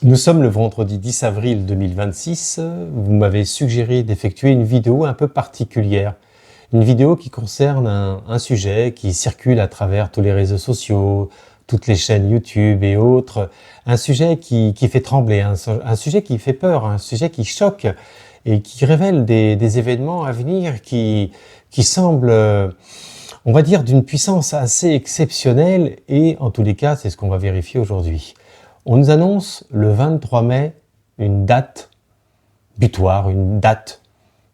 Nous sommes le vendredi 10 avril 2026. Vous m'avez suggéré d'effectuer une vidéo un peu particulière. Une vidéo qui concerne un sujet qui circule à travers tous les réseaux sociaux, toutes les chaînes YouTube et autres. Un sujet qui fait trembler, un sujet qui fait peur, un sujet qui choque et qui révèle des événements à venir qui semblent, on va dire, d'une puissance assez exceptionnelle et en tous les cas, c'est ce qu'on va vérifier aujourd'hui. On nous annonce le 23 mai une date butoir, une date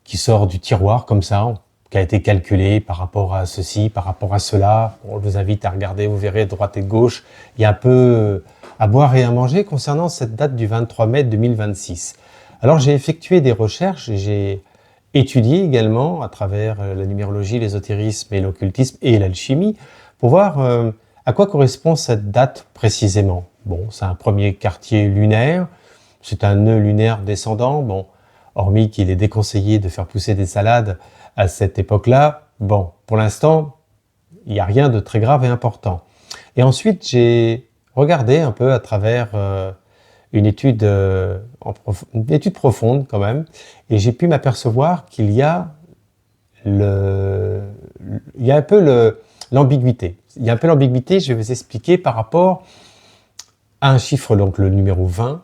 qui sort du tiroir comme ça, qui a été calculée par rapport à ceci, par rapport à cela. On vous invite à regarder, vous verrez droite et gauche. Il y a un peu à boire et à manger concernant cette date du 23 mai 2026. Alors j'ai effectué des recherches et j'ai étudié également à travers la numérologie, l'ésotérisme et l'occultisme et l'alchimie pour voir à quoi correspond cette date précisément. Bon, c'est un premier quartier lunaire, c'est un nœud lunaire descendant, bon, hormis qu'il est déconseillé de faire pousser des salades à cette époque-là, bon, pour l'instant, il n'y a rien de très grave et important. Et ensuite, j'ai regardé un peu à travers une étude profonde quand même, et j'ai pu m'apercevoir qu'il y a un peu l'ambiguïté. Il y a un peu l'ambiguïté, je vais vous expliquer par rapport à un chiffre, donc le numéro 20,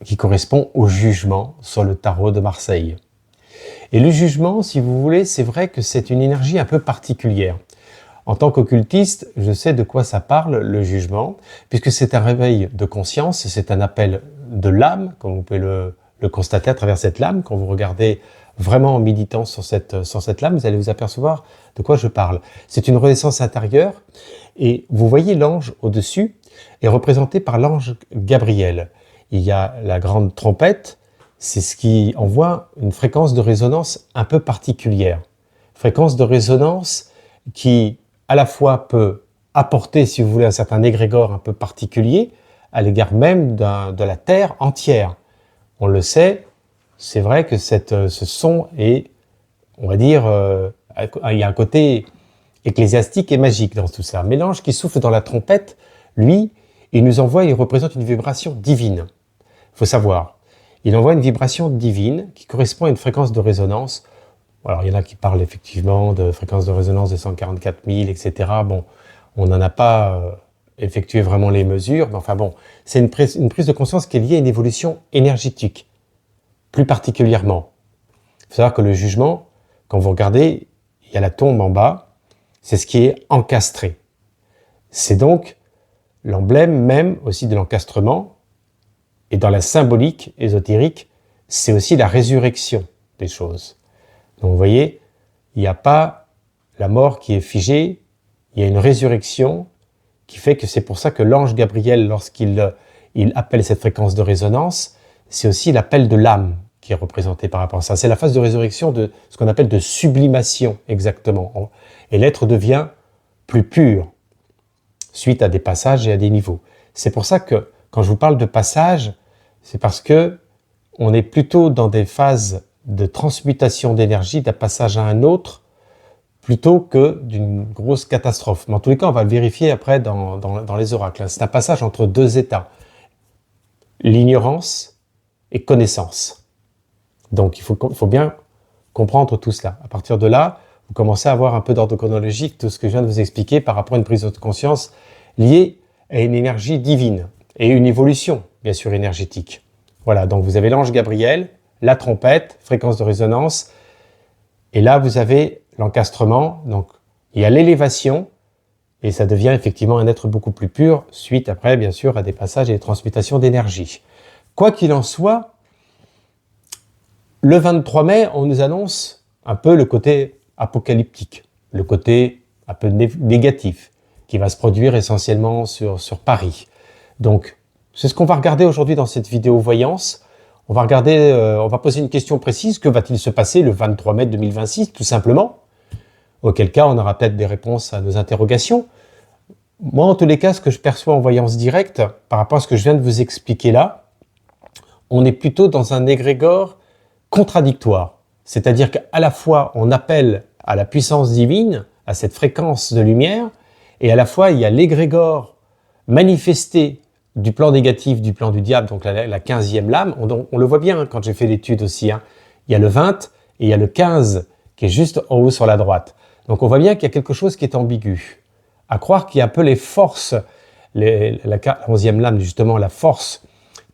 qui correspond au jugement sur le tarot de Marseille. Et le jugement, si vous voulez, c'est vrai que c'est une énergie un peu particulière. En tant qu'occultiste, je sais de quoi ça parle, le jugement, puisque c'est un réveil de conscience, c'est un appel de l'âme, comme vous pouvez le constater à travers cette lame. Quand vous regardez vraiment en méditant sur cette lame, vous allez vous apercevoir de quoi je parle. C'est une renaissance intérieure, et vous voyez l'ange au-dessus est représenté par l'ange Gabriel. Il y a la grande trompette, c'est ce qui envoie une fréquence de résonance un peu particulière. Fréquence de résonance qui, à la fois, peut apporter, si vous voulez, un certain égrégore un peu particulier à l'égard même de la Terre entière. On le sait, c'est vrai que ce son est, on va dire, il y a un côté ecclésiastique et magique dans tout ça. Mais l'ange qui souffle dans la trompette, lui, il représente une vibration divine. Il faut savoir, il envoie une vibration divine qui correspond à une fréquence de résonance. Alors, il y en a qui parlent effectivement de fréquence de résonance de 144 000, etc. Bon, on n'en a pas effectué vraiment les mesures, mais enfin bon, c'est une prise de conscience qui est liée à une évolution énergétique, plus particulièrement. Il faut savoir que le jugement, quand vous regardez, il y a la tombe en bas, c'est ce qui est encastré. C'est donc l'emblème même aussi de l'encastrement, et dans la symbolique ésotérique, c'est aussi la résurrection des choses. Donc vous voyez, il n'y a pas la mort qui est figée, il y a une résurrection qui fait que c'est pour ça que l'ange Gabriel, lorsqu'il appelle cette fréquence de résonance, c'est aussi l'appel de l'âme qui est représenté par rapport à ça. C'est la phase de résurrection de ce qu'on appelle de sublimation, exactement. Et l'être devient plus pur, suite à des passages et à des niveaux. C'est pour ça que, quand je vous parle de passage, c'est parce que on est plutôt dans des phases de transmutation d'énergie d'un passage à un autre, plutôt que d'une grosse catastrophe. Mais en tous les cas, on va le vérifier après dans les oracles. C'est un passage entre deux états, l'ignorance et connaissance. Donc il faut bien comprendre tout cela. À partir de là, vous commencez à avoir un peu d'ordre chronologique, tout ce que je viens de vous expliquer par rapport à une prise de conscience liée à une énergie divine et une évolution, bien sûr, énergétique. Voilà, donc vous avez l'ange Gabriel, la trompette, fréquence de résonance, et là vous avez l'encastrement, donc il y a l'élévation, et ça devient effectivement un être beaucoup plus pur, suite après, bien sûr, à des passages et des transmutations d'énergie. Quoi qu'il en soit, le 23 mai, on nous annonce un peu le côté apocalyptique, le côté un peu négatif, qui va se produire essentiellement sur Paris. Donc, c'est ce qu'on va regarder aujourd'hui dans cette vidéo voyance. On va poser une question précise. Que va-t-il se passer le 23 mai 2026, tout simplement? Auquel cas, on aura peut-être des réponses à nos interrogations. Moi, en tous les cas, ce que je perçois en voyance directe, par rapport à ce que je viens de vous expliquer là, on est plutôt dans un égrégore contradictoire. C'est-à-dire qu'à la fois, on appelle à la puissance divine, à cette fréquence de lumière, et à la fois, il y a l'égrégore manifesté du plan négatif du plan du diable, donc la 15e lame, on le voit bien quand j'ai fait l'étude aussi. Il y a le 20 et il y a le 15 qui est juste en haut sur la droite. Donc on voit bien qu'il y a quelque chose qui est ambigu. À croire qu'il y a un peu les forces, la 11e lame, justement, la force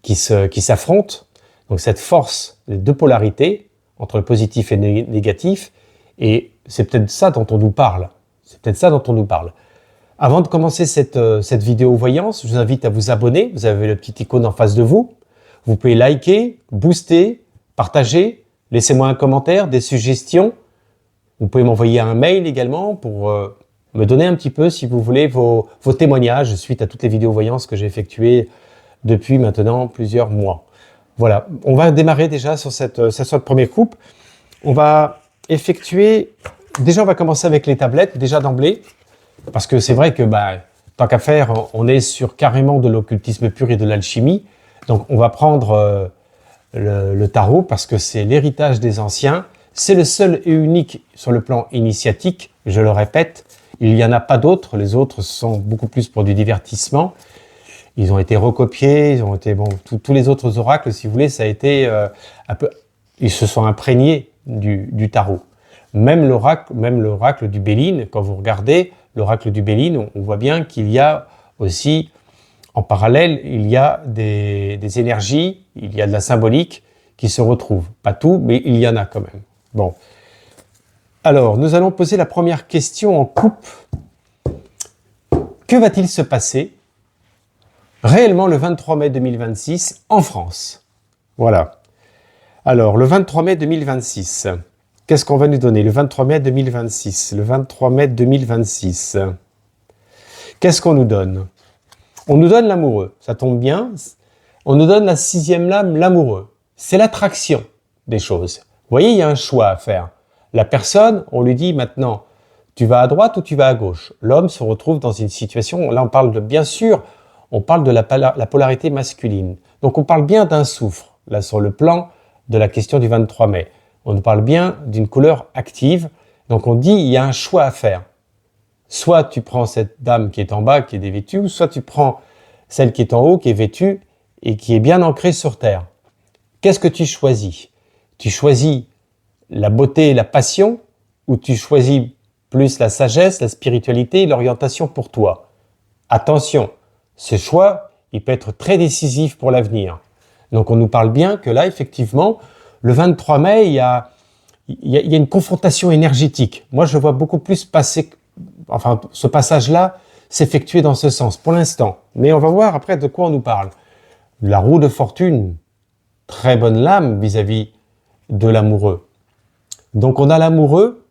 qui s'affrontent. Donc cette force, les deux polarités, entre le positif et le négatif, et c'est peut-être ça dont on nous parle. C'est peut-être ça dont on nous parle. Avant de commencer cette vidéo voyance, je vous invite à vous abonner. Vous avez le petit icône en face de vous. Vous pouvez liker, booster, partager, laissez-moi un commentaire, des suggestions. Vous pouvez m'envoyer un mail également pour me donner un petit peu, si vous voulez, vos témoignages suite à toutes les vidéos voyances que j'ai effectuées depuis maintenant plusieurs mois. Voilà, on va démarrer déjà sur cette première coupe. On va effectuer... Déjà, on va commencer avec les tablettes, déjà d'emblée. Parce que c'est vrai que, tant qu'à faire, on est sur carrément de l'occultisme pur et de l'alchimie. Donc, on va prendre le tarot parce que c'est l'héritage des anciens. C'est le seul et unique sur le plan initiatique, je le répète. Il n'y en a pas d'autres. Les autres sont beaucoup plus pour du divertissement. Ils ont été recopiés, ils ont été... Bon, tous les autres oracles, si vous voulez, ça a été un peu... Ils se sont imprégnés du tarot. Même l'oracle du Béline, quand vous regardez l'oracle du Béline, on voit bien qu'il y a aussi, en parallèle, il y a des énergies, il y a de la symbolique qui se retrouvent. Pas tout, mais il y en a quand même. Bon. Alors, nous allons poser la première question en coupe. Que va-t-il se passer réellement le 23 mai 2026 en France? Voilà. Alors, le 23 mai 2026... Qu'est-ce qu'on va nous donner le 23 mai 2026? Le 23 mai 2026. Qu'est-ce qu'on nous donne? On nous donne l'amoureux, ça tombe bien. On nous donne la 6e lame, l'amoureux. C'est l'attraction des choses. Vous voyez, il y a un choix à faire. La personne, on lui dit maintenant, tu vas à droite ou tu vas à gauche. L'homme se retrouve dans une situation, là on parle de, bien sûr, on parle de la polarité masculine. Donc on parle bien d'un soufre, là sur le plan de la question du 23 mai. On nous parle bien d'une couleur active. Donc on dit, il y a un choix à faire. Soit tu prends cette dame qui est en bas, qui est dévêtue, ou soit tu prends celle qui est en haut, qui est vêtue et qui est bien ancrée sur terre. Qu'est-ce que tu choisis? Tu choisis la beauté et la passion, ou tu choisis plus la sagesse, la spiritualité et l'orientation pour toi? Attention, ce choix, il peut être très décisif pour l'avenir. Donc on nous parle bien que là, effectivement, le 23 mai, il y a une confrontation énergétique. Moi, je vois beaucoup plus passer, enfin, ce passage-là s'effectuer dans ce sens, pour l'instant. Mais on va voir après de quoi on nous parle. La roue de fortune, très bonne lame vis-à-vis de l'amoureux. Donc, on a l'amoureux,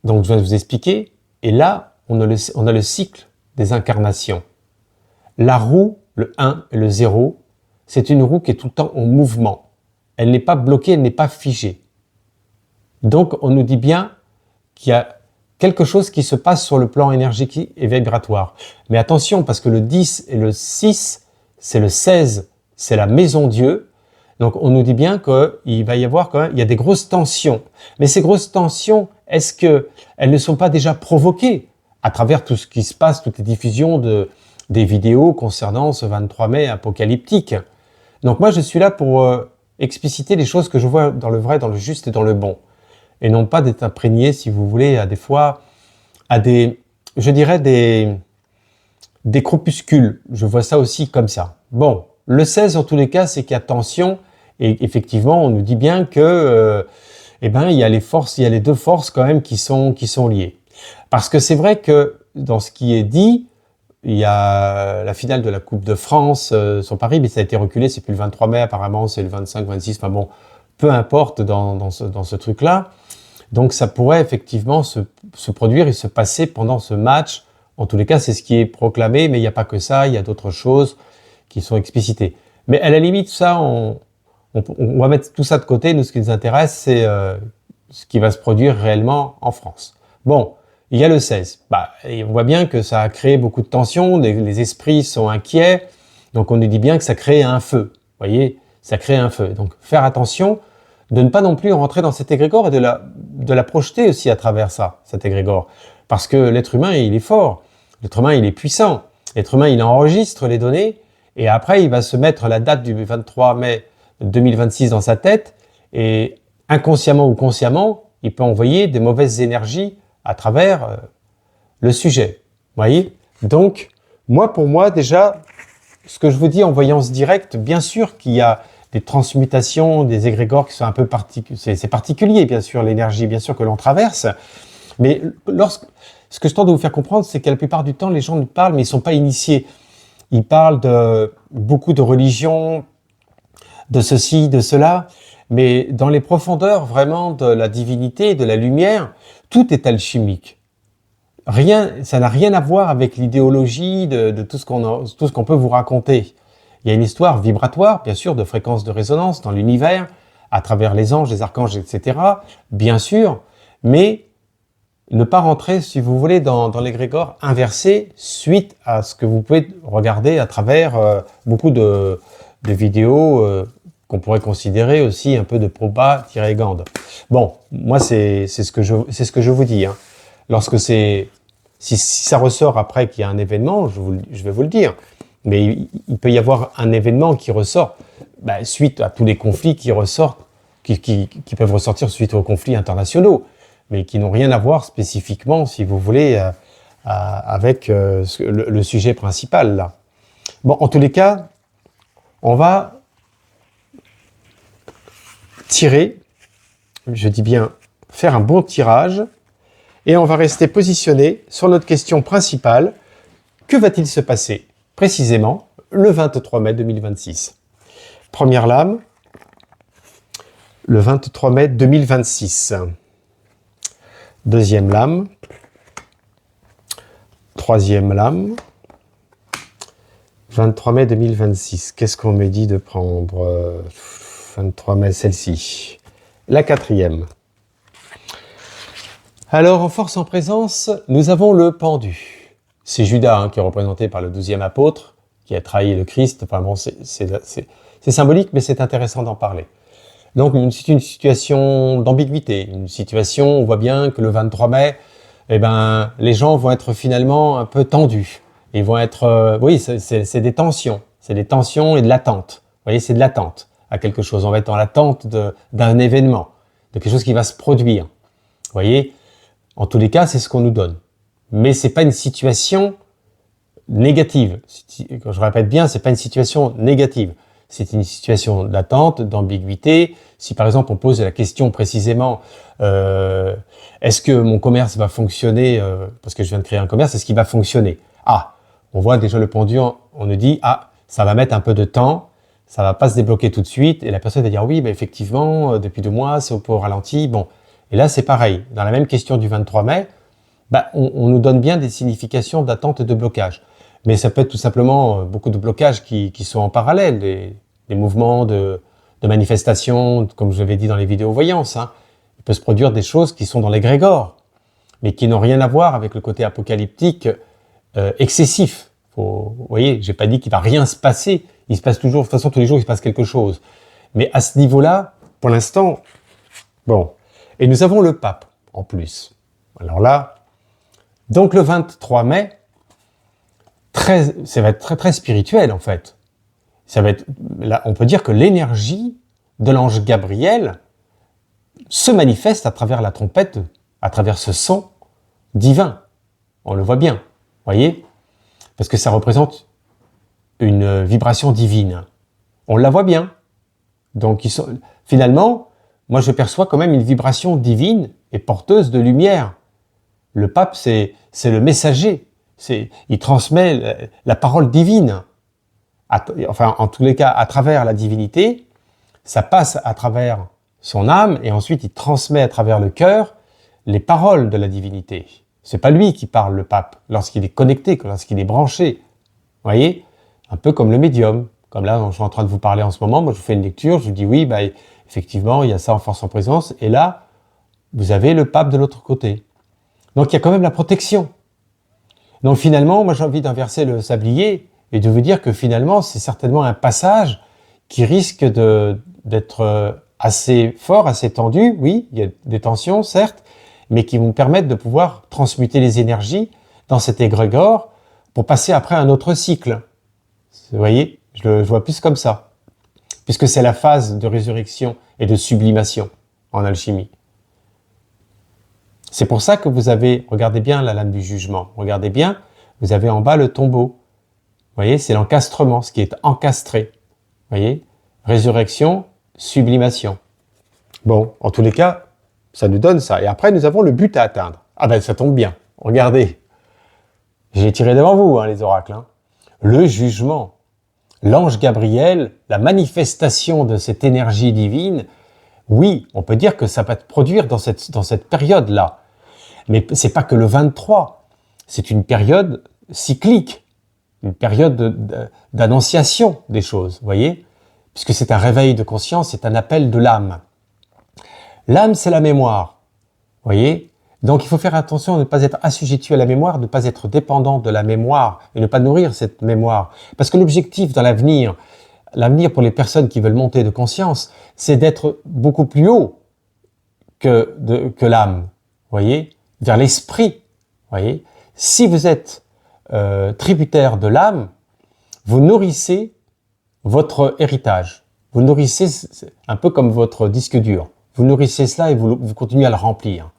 donc je vais vous expliquer, et là, on a le cycle des incarnations. La roue, le 1 et le 0, c'est une roue qui est tout le temps en mouvement. Elle n'est pas bloquée, elle n'est pas figée. Donc, on nous dit bien qu'il y a quelque chose qui se passe sur le plan énergétique et vibratoire. Mais attention, parce que le 10 et le 6, c'est le 16, c'est la maison Dieu. Donc, on nous dit bien qu'il va y avoir quand même, il y a des grosses tensions. Mais ces grosses tensions, est-ce qu'elles ne sont pas déjà provoquées à travers tout ce qui se passe, toutes les diffusions des vidéos concernant ce 23 mai apocalyptique? Donc, moi, je suis là pour expliciter les choses que je vois dans le vrai, dans le juste et dans le bon. Et non pas d'être imprégné, si vous voulez, à des fois, à des, je dirais, des crépuscules. Je vois ça aussi comme ça. Bon, le 16, en tous les cas, c'est qu'il y a tension. Et effectivement, on nous dit bien que, il y a les forces, il y a les deux forces quand même qui sont liées. Parce que c'est vrai que dans ce qui est dit, il y a la finale de la Coupe de France sur Paris, mais ça a été reculé, c'est plus le 23 mai, apparemment c'est le 25, 26, enfin bon, peu importe dans ce truc-là. Donc ça pourrait effectivement se produire et se passer pendant ce match. En tous les cas, c'est ce qui est proclamé, mais il n'y a pas que ça, il y a d'autres choses qui sont explicitées. Mais à la limite, ça, on va mettre tout ça de côté. Nous, ce qui nous intéresse, c'est ce qui va se produire réellement en France. Bon, il y a le 16. Et on voit bien que ça a créé beaucoup de tensions, les esprits sont inquiets, donc on nous dit bien que ça crée un feu. Vous voyez, ça crée un feu. Donc faire attention de ne pas non plus rentrer dans cet égrégore et de la projeter aussi à travers ça, cet égrégore. Parce que l'être humain, il est fort, l'être humain, il est puissant, l'être humain, il enregistre les données, Et après, il va se mettre la date du 23 mai 2026 dans sa tête et inconsciemment ou consciemment, il peut envoyer des mauvaises énergies à travers le sujet. Vous voyez? Donc, pour moi, déjà, ce que je vous dis en voyance directe, bien sûr qu'il y a des transmutations, des égrégores qui sont un peu particuliers. C'est particulier, bien sûr, l'énergie, bien sûr, que l'on traverse. Mais ce que je tente de vous faire comprendre, c'est que la plupart du temps, les gens nous parlent, mais ils ne sont pas initiés. Ils parlent de beaucoup de religions, de ceci, de cela, mais dans les profondeurs vraiment de la divinité, de la lumière, tout est alchimique. Ça n'a rien à voir avec l'idéologie de tout ce qu'on peut vous raconter. Il y a une histoire vibratoire, bien sûr, de fréquences de résonance dans l'univers, à travers les anges, les archanges, etc., bien sûr, mais ne pas rentrer, si vous voulez, dans l'égrégore inversé suite à ce que vous pouvez regarder à travers beaucoup de vidéos qu'on pourrait considérer aussi un peu de propagande. Bon, moi, c'est ce que je vous dis. Hein. Si ça ressort après qu'il y a un événement, je vais vous le dire. Mais il peut y avoir un événement qui ressort suite à tous les conflits qui ressortent, qui peuvent ressortir suite aux conflits internationaux, mais qui n'ont rien à voir spécifiquement, si vous voulez, avec le sujet principal là. Bon, en tous les cas, on va tirer, je dis bien faire un bon tirage, et on va rester positionné sur notre question principale. Que va-t-il se passer précisément le 23 mai 2026? Première lame, le 23 mai 2026. Deuxième lame, troisième lame, 23 mai 2026. Qu'est-ce qu'on me dit de prendre 23 mai, celle-ci. La quatrième. Alors, en force en présence, nous avons le pendu. C'est Judas qui est représenté par le 12e apôtre, qui a trahi le Christ. Enfin bon, c'est symbolique, mais c'est intéressant d'en parler. Donc, c'est une situation d'ambiguïté, une situation, on voit bien que le 23 mai, les gens vont être finalement un peu tendus. Ils vont être, c'est des tensions et de l'attente. Vous voyez, c'est de l'attente à quelque chose. On va être en l'attente d'un événement, de quelque chose qui va se produire. Vous voyez, en tous les cas, c'est ce qu'on nous donne. Mais c'est pas une situation négative. Quand je répète bien, c'est pas une situation négative. C'est une situation d'attente, d'ambiguïté. Si par exemple on pose la question précisément, est-ce que mon commerce va fonctionner, parce que je viens de créer un commerce, est-ce qu'il va fonctionner? Ah, on voit déjà le pendu, on nous dit, ça va mettre un peu de temps, ça va pas se débloquer tout de suite, et la personne va dire, oui, effectivement, depuis 2 mois, c'est au ralenti. Bon, et là c'est pareil. Dans la même question du 23 mai, on nous donne bien des significations d'attente et de blocage. Mais ça peut être tout simplement beaucoup de blocages qui sont en parallèle, des mouvements de manifestation, comme je l'avais dit dans les vidéos voyances. Hein. Il peut se produire des choses qui sont dans l'égrégore, mais qui n'ont rien à voir avec le côté apocalyptique excessif. Vous voyez, j'ai pas dit qu'il va rien se passer. Il se passe toujours, de toute façon, tous les jours, il se passe quelque chose. Mais à ce niveau-là, pour l'instant, bon. Et nous avons le pape, en plus. Alors là, donc le 23 mai, ça va être très, très spirituel, en fait. Ça va être, là, on peut dire que l'énergie de l'ange Gabriel se manifeste à travers la trompette, à travers ce son divin. On le voit bien, voyez? Parce que ça représente une vibration divine. On la voit bien. Donc, finalement, moi, je perçois quand même une vibration divine et porteuse de lumière. Le pape, c'est le messager. Il transmet la parole divine. Enfin, en tous les cas, à travers la divinité, ça passe à travers son âme et ensuite il transmet à travers le cœur les paroles de la divinité. C'est pas lui qui parle, le pape, lorsqu'il est connecté, lorsqu'il est branché. Vous voyez? Un peu comme le médium. Comme là, je suis en train de vous parler en ce moment, moi je vous fais une lecture, je vous dis oui, effectivement, il y a ça en force en présence, et là, vous avez le pape de l'autre côté. Donc il y a quand même la protection. Donc finalement, moi j'ai envie d'inverser le sablier et de vous dire que finalement, c'est certainement un passage qui risque d'être assez fort, assez tendu. Oui, il y a des tensions, certes, mais qui vont permettre de pouvoir transmuter les énergies dans cet égrégore pour passer après à un autre cycle. Vous voyez? Je le vois plus comme ça. Puisque c'est la phase de résurrection et de sublimation en alchimie. C'est pour ça que vous avez, regardez bien la lame du jugement, regardez bien, vous avez en bas le tombeau. Vous voyez, c'est l'encastrement, ce qui est encastré. Vous voyez, résurrection, sublimation. Bon, en tous les cas, ça nous donne ça. Et après, nous avons le but à atteindre. Ah ben, ça tombe bien. Regardez. J'ai tiré devant vous, hein, les oracles. Hein. Le jugement. L'ange Gabriel, la manifestation de cette énergie divine, oui, on peut dire que ça va te produire dans cette période-là. Mais c'est pas que le 23. C'est une période cyclique. Une période d'annonciation des choses, vous voyez? Puisque c'est un réveil de conscience, c'est un appel de l'âme. L'âme, c'est la mémoire, vous voyez? Donc il faut faire attention à ne pas être assujetti à la mémoire, de ne pas être dépendant de la mémoire et ne pas nourrir cette mémoire. Parce que l'objectif dans l'avenir pour les personnes qui veulent monter de conscience, c'est d'être beaucoup plus haut que l'âme, vous voyez? Vers l'esprit, vous voyez? Si vous êtes tributaire de l'âme, vous nourrissez votre héritage. Vous nourrissez un peu comme votre disque dur. Vous nourrissez cela et vous continuez à le remplir.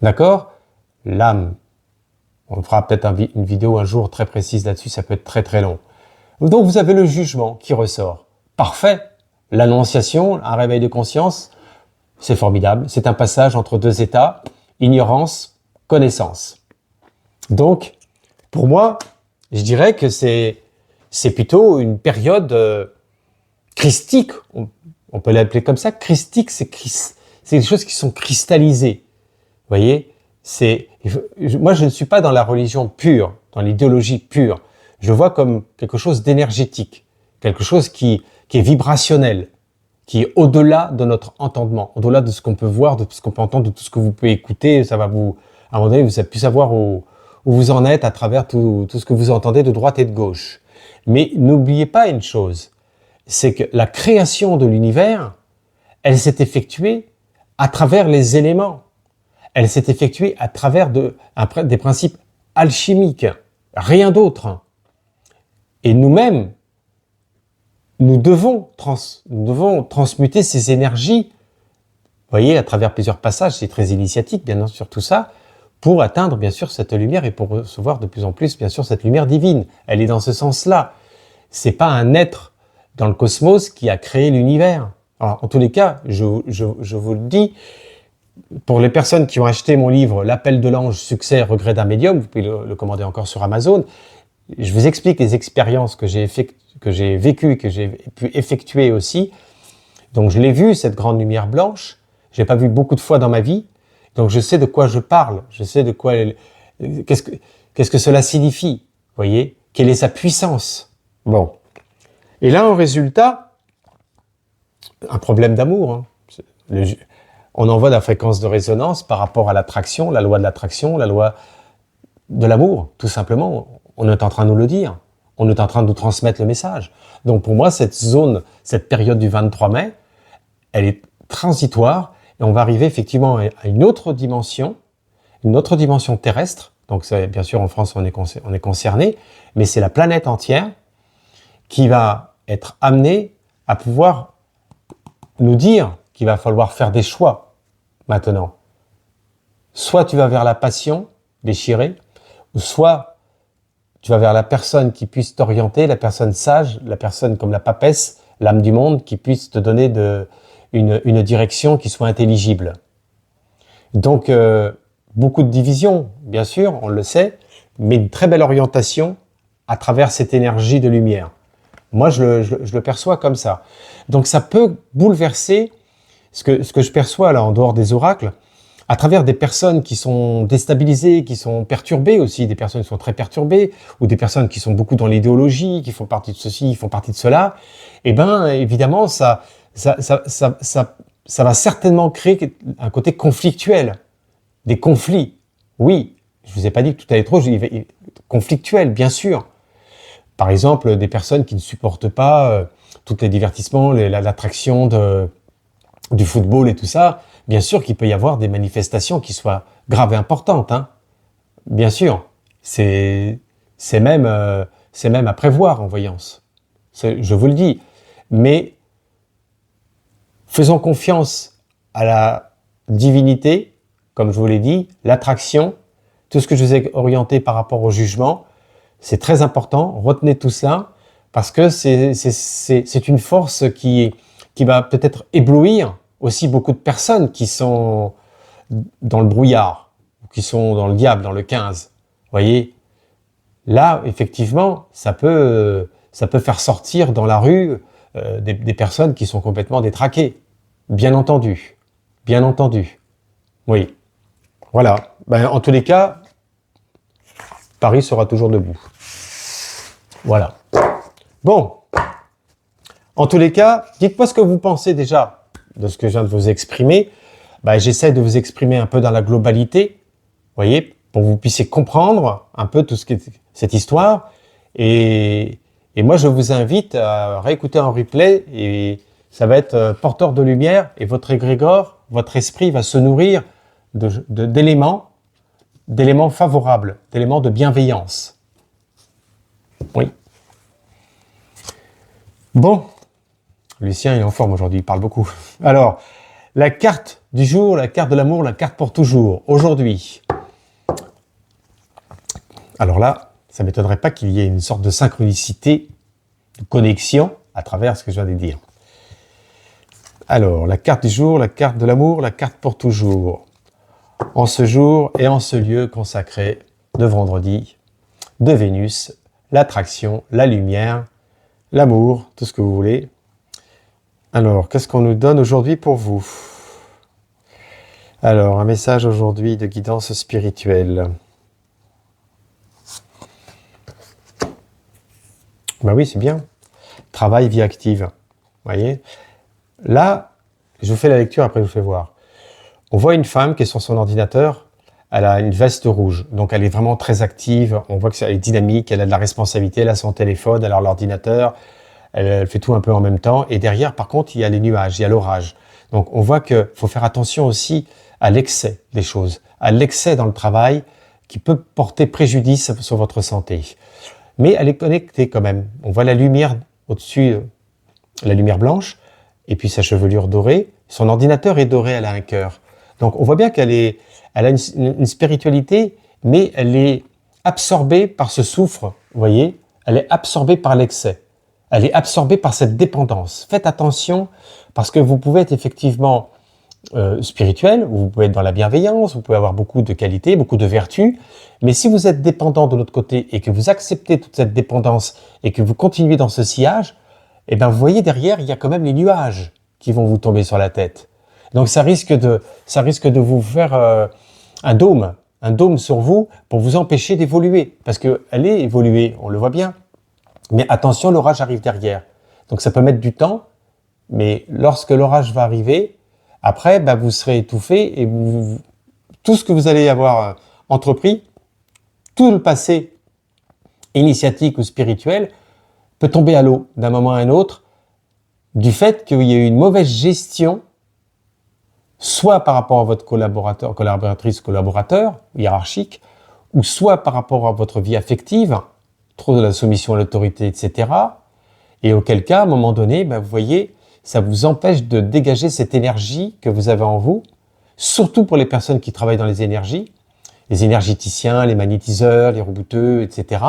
D'accord? L'âme. On fera peut-être une vidéo un jour très précise là-dessus, ça peut être très très long. Donc vous avez le jugement qui ressort. Parfait. L'annonciation, un réveil de conscience, c'est formidable. C'est un passage entre deux états, ignorance, connaissance. Donc, pour moi, je dirais que c'est plutôt une période christique. On peut l'appeler comme ça. Christique, c'est des choses qui sont cristallisées. Vous voyez, moi, je ne suis pas dans la religion pure, dans l'idéologie pure. Je vois comme quelque chose d'énergétique, quelque chose qui est vibrationnel, qui est au-delà de notre entendement, au-delà de ce qu'on peut voir, de ce qu'on peut entendre, de tout ce que vous pouvez écouter. Ça va vous, à un moment donné, vous avez pu savoir où vous en êtes à travers tout ce que vous entendez de droite et de gauche. Mais n'oubliez pas une chose, c'est que la création de l'univers, elle s'est effectuée à travers les éléments. Elle s'est effectuée à travers des principes alchimiques, rien d'autre. Et nous-mêmes, nous devons transmuter ces énergies, vous voyez, à travers plusieurs passages, c'est très initiatique, bien sûr, tout ça, pour atteindre, bien sûr, cette lumière et pour recevoir de plus en plus, bien sûr, cette lumière divine. Elle est dans ce sens-là. C'est pas un être dans le cosmos qui a créé l'univers. Alors, en tous les cas, je vous le dis, pour les personnes qui ont acheté mon livre « L'appel de l'ange, succès, regret d'un médium », vous pouvez le commander encore sur Amazon, je vous explique les expériences que j'ai vécues, que j'ai pu effectuer aussi. Donc, je l'ai vu, cette grande lumière blanche. Je l'ai pas vu beaucoup de fois dans ma vie. Donc, je sais de quoi je parle. Je sais de quoi... Qu'est-ce que cela signifie, vous voyez? Quelle est sa puissance? Bon. Et là, en résultat, un problème d'amour. Hein. On envoie la fréquence de résonance par rapport à l'attraction, la loi de l'attraction, la loi de l'amour, tout simplement. On est en train de nous le dire. On est en train de nous transmettre le message. Donc pour moi, cette zone, cette période du 23 mai, elle est transitoire et on va arriver effectivement à une autre dimension terrestre. Donc bien sûr, en France, on est concerné, mais c'est la planète entière qui va être amenée à pouvoir nous dire qu'il va falloir faire des choix maintenant. Soit tu vas vers la passion déchirée, ou soit tu vas vers la personne qui puisse t'orienter, la personne sage, la personne comme la papesse, l'âme du monde, qui puisse te donner une direction qui soit intelligible. Donc, beaucoup de divisions, bien sûr, on le sait, mais une très belle orientation à travers cette énergie de lumière. Moi, je le perçois comme ça. Donc, ça peut bouleverser ce que je perçois là en dehors des oracles, à travers des personnes qui sont déstabilisées, qui sont perturbées aussi, des personnes qui sont très perturbées, ou des personnes qui sont beaucoup dans l'idéologie, qui font partie de ceci, qui font partie de cela. Eh ben, évidemment, ça va certainement créer un côté conflictuel, des conflits. Oui, je vous ai pas dit que tout allait trop, conflictuel, bien sûr. Par exemple, des personnes qui ne supportent pas tous les divertissements, l'attraction du football et tout ça, bien sûr qu'il peut y avoir des manifestations qui soient graves et importantes. Hein. Bien sûr, c'est même à prévoir en voyance. je vous le dis. Mais faisons confiance à la divinité, comme je vous l'ai dit, l'attraction, tout ce que je vous ai orienté par rapport au jugement, c'est très important. Retenez tout cela parce que c'est une force qui va peut-être éblouir aussi beaucoup de personnes qui sont dans le brouillard, qui sont dans le diable, dans le 15. Vous voyez, là, effectivement, ça peut faire sortir dans la rue des personnes qui sont complètement détraquées. Bien entendu. Bien entendu. Oui. Voilà. Ben, en tous les cas, Paris sera toujours debout. Voilà. Bon. En tous les cas, dites-moi ce que vous pensez déjà de ce que je viens de vous exprimer. Ben, j'essaie de vous exprimer un peu dans la globalité, voyez, pour que vous puissiez comprendre un peu tout ce qui est cette histoire. Et moi, je vous invite à réécouter en replay et ça va être porteur de lumière et votre égrégore, votre esprit va se nourrir d'éléments favorables, d'éléments de bienveillance. Oui. Bon, Lucien il est en forme aujourd'hui, il parle beaucoup. Alors, la carte du jour, la carte de l'amour, la carte pour toujours, aujourd'hui. Alors là, ça ne m'étonnerait pas qu'il y ait une sorte de synchronicité, de connexion à travers ce que je viens de dire. Alors, la carte du jour, la carte de l'amour, la carte pour toujours. En ce jour et en ce lieu consacré de vendredi, de Vénus, l'attraction, la lumière, l'amour, tout ce que vous voulez. Alors, qu'est-ce qu'on nous donne aujourd'hui pour vous? Alors, un message aujourd'hui de guidance spirituelle. Ben oui, c'est bien. Travail, vie active. Vous voyez? Là, je vous fais la lecture, après je vous fais voir. On voit une femme qui est sur son ordinateur, elle a une veste rouge, donc elle est vraiment très active, on voit qu'elle est dynamique, elle a de la responsabilité, elle a son téléphone, elle a l'ordinateur, elle fait tout un peu en même temps, et derrière par contre il y a les nuages, il y a l'orage. Donc on voit qu'il faut faire attention aussi à l'excès des choses, à l'excès dans le travail qui peut porter préjudice sur votre santé. Mais elle est connectée quand même, on voit la lumière au-dessus, la lumière blanche, et puis sa chevelure dorée, son ordinateur est doré, elle a un cœur. Donc on voit bien elle a une spiritualité, mais elle est absorbée par ce soufre, vous voyez, elle est absorbée par l'excès, elle est absorbée par cette dépendance. Faites attention, parce que vous pouvez être effectivement spirituel, vous pouvez être dans la bienveillance, vous pouvez avoir beaucoup de qualités, beaucoup de vertus, mais si vous êtes dépendant de l'autre côté et que vous acceptez toute cette dépendance et que vous continuez dans ce sillage, eh bien vous voyez derrière, il y a quand même les nuages qui vont vous tomber sur la tête. Donc ça risque de vous faire un dôme sur vous pour vous empêcher d'évoluer, parce qu'elle est évoluée, on le voit bien. Mais attention, l'orage arrive derrière. Donc ça peut mettre du temps, mais lorsque l'orage va arriver, après, bah, vous serez étouffé et tout ce que vous allez avoir entrepris, tout le passé initiatique ou spirituel peut tomber à l'eau d'un moment à un autre du fait qu'il y a eu une mauvaise gestion, soit par rapport à votre collaborateur, collaboratrice, collaborateur hiérarchique, ou soit par rapport à votre vie affective, trop de la soumission à l'autorité, etc. Et auquel cas, à un moment donné, bah, vous voyez, ça vous empêche de dégager cette énergie que vous avez en vous, surtout pour les personnes qui travaillent dans les énergéticiens, les magnétiseurs, les rebouteux, etc.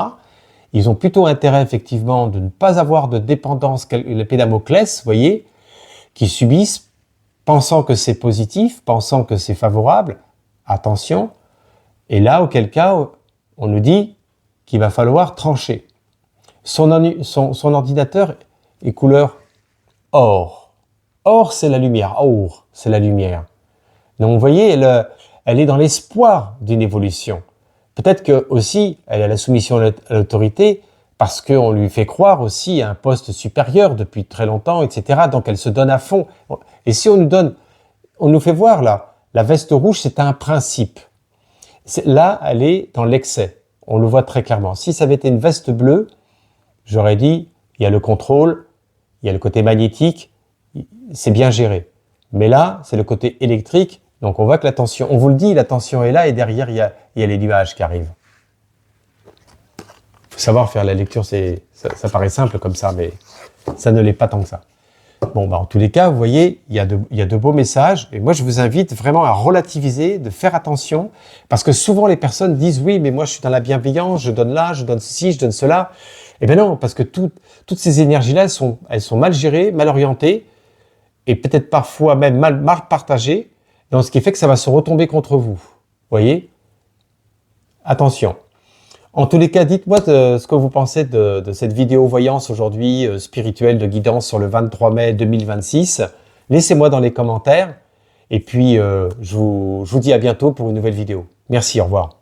Ils ont plutôt intérêt, effectivement, de ne pas avoir de dépendance, l'épée Damoclès, vous voyez, qui subissent, pensant que c'est positif, pensant que c'est favorable. Attention. Et là, auquel cas, on nous dit qu'il va falloir trancher. Son ordinateur est couleur or. Or, c'est la lumière. Or, c'est la lumière. Donc, vous voyez, elle est dans l'espoir d'une évolution. Peut-être que aussi, elle a la soumission à l'autorité parce qu'on lui fait croire aussi à un poste supérieur depuis très longtemps, etc. Donc, elle se donne à fond. Et si on nous fait voir là, la veste rouge, c'est un principe. Là, elle est dans l'excès. On le voit très clairement. Si ça avait été une veste bleue, j'aurais dit, il y a le contrôle, il y a le côté magnétique, c'est bien géré. Mais là, c'est le côté électrique, donc on voit que la tension, on vous le dit, la tension est là et derrière, il y a les nuages qui arrivent. Il faut savoir faire la lecture, c'est Ça paraît simple comme ça, mais ça ne l'est pas tant que ça. Bon, bah, en tous les cas, vous voyez, il y a de beaux messages. Et moi, je vous invite vraiment à relativiser, de faire attention. Parce que souvent, les personnes disent, oui, mais moi, je suis dans la bienveillance, je donne là, je donne ceci, je donne cela. Eh bien non, parce que toutes ces énergies-là, elles sont mal gérées, mal orientées, et peut-être parfois même mal partagées. Donc, ce qui fait que ça va se retomber contre vous. Vous voyez? Attention. En tous les cas, dites-moi ce que vous pensez de cette vidéo voyance aujourd'hui spirituelle de guidance sur le 23 mai 2026. Laissez-moi dans les commentaires. Et puis, je vous dis à bientôt pour une nouvelle vidéo. Merci, au revoir.